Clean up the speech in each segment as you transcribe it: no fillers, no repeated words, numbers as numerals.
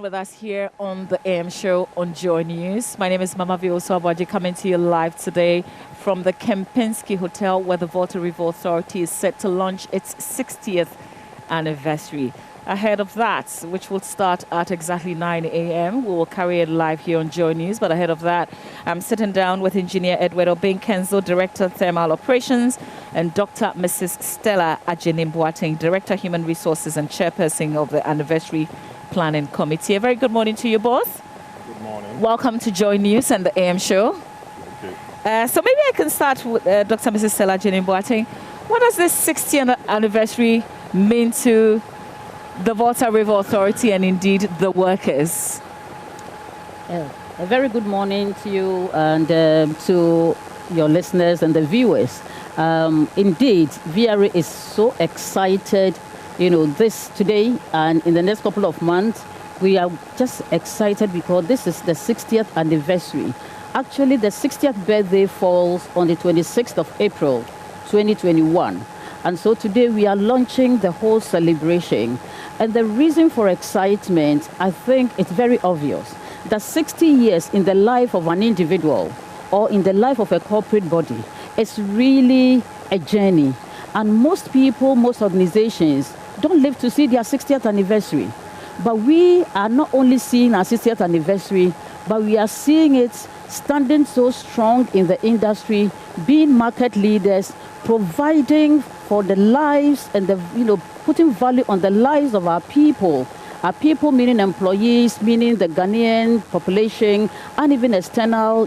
With us here on the AM show on Joy News. My name is Mama Vioso coming to you live today from the Kempinski Hotel, where the Volta River Authority is set to launch its 60th anniversary. Ahead of that, which will start at exactly 9 a.m., we will carry it live here on Joy News. But ahead of that, I'm sitting down with Engineer Edward Obeng-Kenzo, Director Thermal Operations, and Dr. Mrs. Stella Agyenim-Boateng, Director Human Resources and Chairperson of the Anniversary Planning Committee. A very good morning to you both. Good morning. Welcome to Joy News and the AM show. Okay. So maybe I can start with Dr. Mrs. Stella Agyenim-Boateng. What does this 60th anniversary mean to the Volta River Authority and indeed the workers? A very good morning to you and to your listeners and the viewers. Indeed, VRA is so excited, this today and in the next couple of months. We are just excited because this is the 60th anniversary. Actually, the 60th birthday falls on the 26th of April, 2021. And so today we are launching the whole celebration. And the reason for excitement, I think it's very obvious. That 60 years in the life of an individual or in the life of a corporate body is really a journey. And most people, most organizations don't live to see their 60th anniversary. But we are not only seeing our 60th anniversary, but we are seeing it standing so strong in the industry, being market leaders, providing for the lives and putting value on the lives of our people. Our people meaning employees, meaning the Ghanaian population, and even external,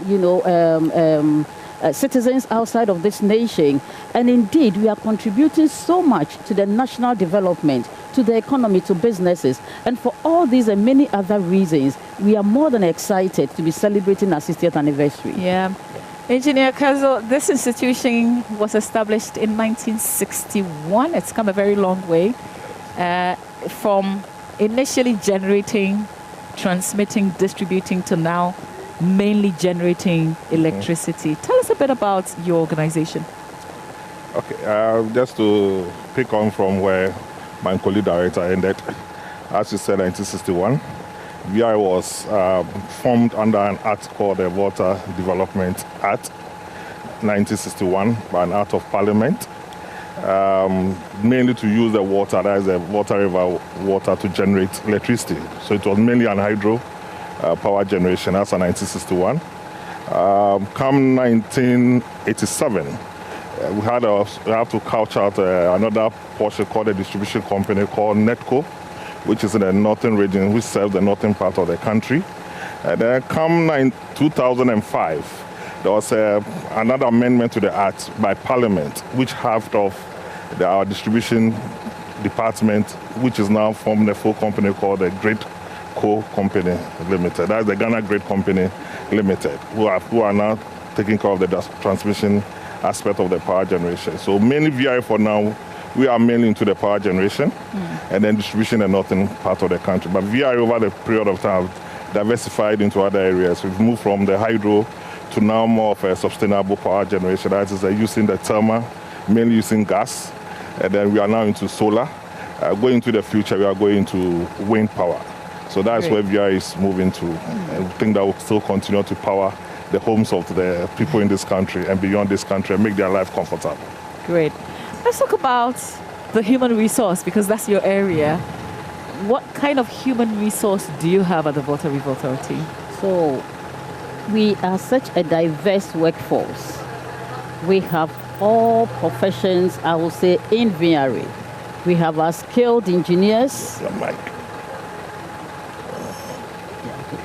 citizens outside of this nation. And indeed, we are contributing so much to the national development, to the economy, to businesses. And for all these and many other reasons, we are more than excited to be celebrating our 60th anniversary. Yeah. Engineer Kazo, this institution was established in 1961. It's come a very long way from initially generating, transmitting, distributing to now mainly generating electricity. Tell us a bit about your organization. Okay, just to pick on from where my colleague director ended, as you said, 1961, VRA was formed under an act called the Water Development Act, 1961, by an act of parliament, mainly to use the water, that is the Volta River water, to generate electricity. So it was mainly an hydro power generation. That's in 1961. Come 1987, we have to couch out another portion called a distribution company called NETCO, which is in the northern region, which serves the northern part of the country. And then come 2005, there was another amendment to the Act by Parliament, which halved off our distribution department, which is now formed a full company called the Grid Co. Company Limited. That's the Ghana Grid Company Limited, who are now taking care of the transmission aspect of the power generation. So mainly VRA for now, we are mainly into the power generation and then distribution in the northern part of the country. But VRA over the period of time diversified into other areas. We've moved from the hydro to now more of a sustainable power generation. That is using the thermal, mainly using gas. And then we are now into solar. Going into the future, we are going into wind power. So that's where VRA is moving to. And we think that will still continue to power the homes of the people in this country and beyond this country and make their life comfortable. Great. Let's talk about the human resource, because that's your area. What kind of human resource do you have at the Volta River Authority? So we are such a diverse workforce. We have all professions, I will say, in VRA. We have our skilled engineers.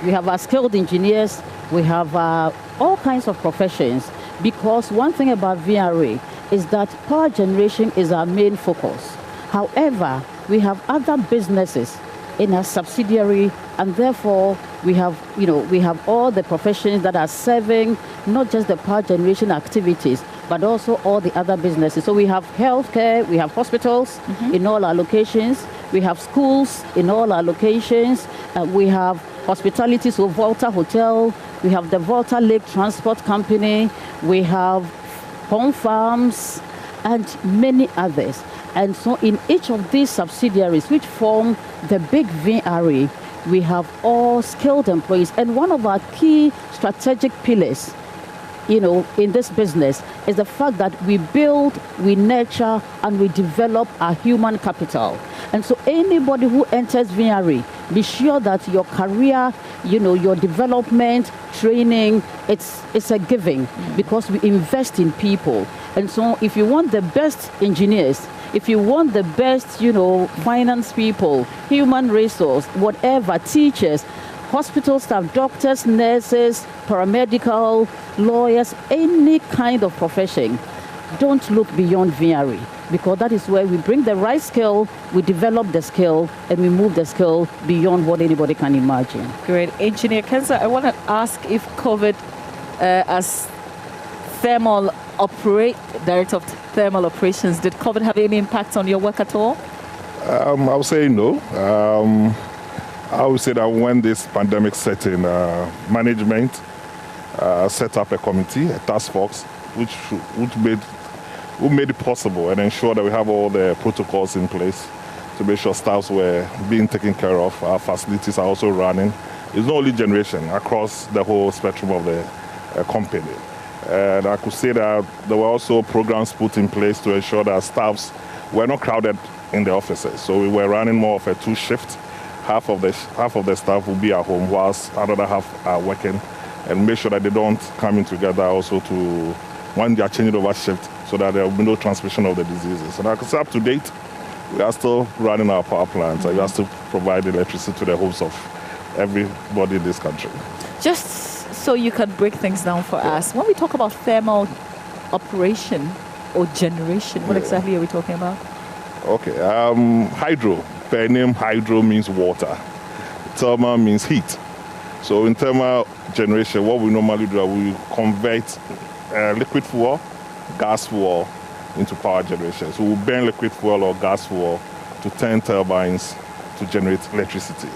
We have our skilled engineers. We have all kinds of professions, because one thing about VRA is that power generation is our main focus. However, we have other businesses in our subsidiary, and therefore we have all the professions that are serving not just the power generation activities, but also all the other businesses. So we have healthcare, we have hospitals in all our locations, we have schools in all our locations, we have hospitality, so Volta Hotel, we have the Volta Lake Transport Company, we have home farms, and many others. And so in each of these subsidiaries, which form the big VRA, we have all skilled employees. And one of our key strategic pillars, in this business is the fact that we build, we nurture, and we develop our human capital. And so anybody who enters VRA, be sure that your career, your development, training, it's a giving because we invest in people. And so if you want the best engineers, if you want the best, finance people, human resource, whatever, teachers, hospital staff, doctors, nurses, paramedical, lawyers, any kind of profession, don't look beyond VRA, because that is where we bring the right skill, we develop the skill, and we move the skill beyond what anybody can imagine. Great. Engineer Kenza, I want to ask if COVID, as Director of Thermal Operations, did COVID have any impact on your work at all? I would say no. I would say that when this pandemic set in, management set up a committee, a task force, which made it possible and ensure that we have all the protocols in place to make sure staffs were being taken care of. Our facilities are also running. It's not only generation, across the whole spectrum of the company. And I could say that there were also programs put in place to ensure that staffs were not crowded in the offices. So we were running more of a two-shift. Half of the staff will be at home, whilst another half are working, and make sure that they don't come in together also when they are changing over shift, so that there will be no transmission of the diseases. And I can say up to date, we are still running our power plants, and we are still providing electricity to the homes of everybody in this country. Just so you can break things down for us, when we talk about thermal operation or generation, what exactly are we talking about? Okay, hydro. Per name, hydro means water. Thermal means heat. So in thermal generation, what we normally do, we convert liquid fuel, gas fuel into power generation. So we burn liquid fuel or gas fuel to turn turbines to generate electricity.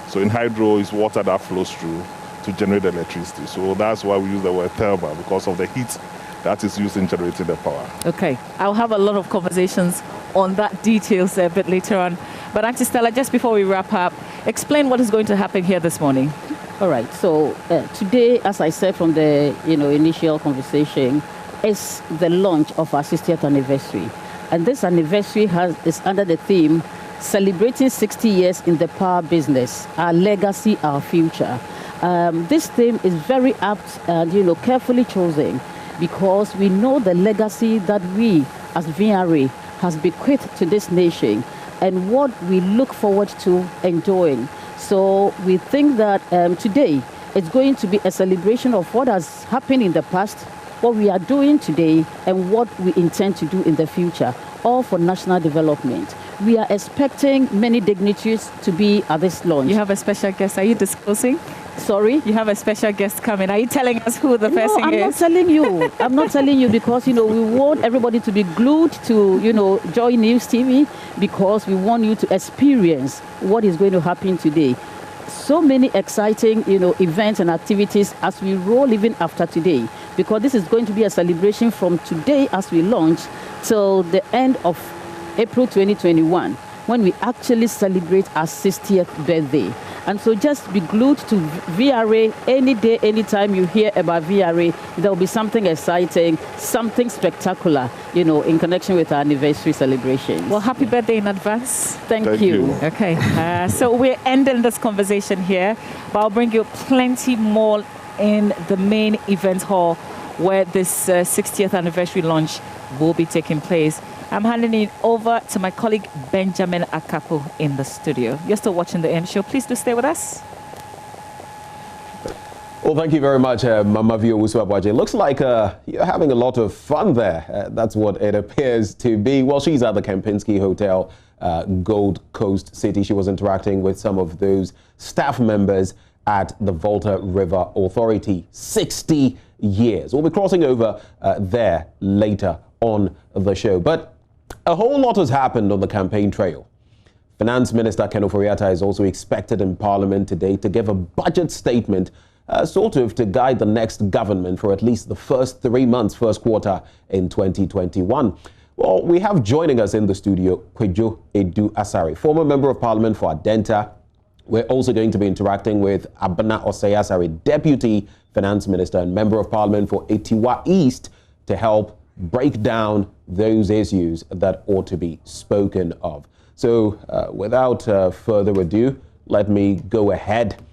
So in hydro, it's water that flows through to generate electricity. So that's why we use the word thermal, because of the heat that is used in generating the power. Okay, I'll have a lot of conversations on that details a bit later on. But Auntie Stella, just before we wrap up, explain what is going to happen here this morning. All right, so today, as I said from the initial conversation, is the launch of our 60th anniversary. And this anniversary is under the theme, Celebrating 60 Years in the Power Business, Our Legacy, Our Future. This theme is very apt and carefully chosen, because we know the legacy that we as VRA has bequeathed to this nation and what we look forward to enjoying. So we think that today it's going to be a celebration of what has happened in the past, what we are doing today, and what we intend to do in the future, all for national development. We are expecting many dignitaries to be at this launch. You have a special guest. Are you disclosing? Sorry? You have a special guest coming. Are you telling us who the person is? I'm not telling you. I'm not telling you, because, we want everybody to be glued to, JoyNews TV, because we want you to experience what is going to happen today. So many exciting, events and activities as we roll even after today, because this is going to be a celebration from today as we launch till the end of April 2021, when we actually celebrate our 60th birthday. And so just be glued to VRA any day, anytime you hear about VRA, there will be something exciting, something spectacular, in connection with our anniversary celebration. Well, happy birthday in advance. Thank you. Okay, so we're ending this conversation here, but I'll bring you plenty more in the main event hall where this 60th anniversary launch will be taking place. I'm handing it over to my colleague Benjamin Akapo in the studio. You're still watching the AM show. Please do stay with us. Well, thank you very much, Mama Vio Uswabwaje. Looks like you're having a lot of fun there. That's what it appears to be. Well, she's at the Kempinski Hotel, Gold Coast City. She was interacting with some of those staff members at the Volta River Authority. 60 years. We'll be crossing over there later on the show. But a whole lot has happened on the campaign trail. Finance Minister Ken Ofori-Atta is also expected in Parliament today to give a budget statement, sort of to guide the next government for at least the first 3 months, first quarter in 2021. Well, we have joining us in the studio Kwejo Edu Asare, former Member of Parliament for Adenta, We're also going to be interacting with Abana Osayasari, Deputy Finance Minister and Member of Parliament for Etiwa East, to help break down those issues that ought to be spoken of. So without further ado, let me go ahead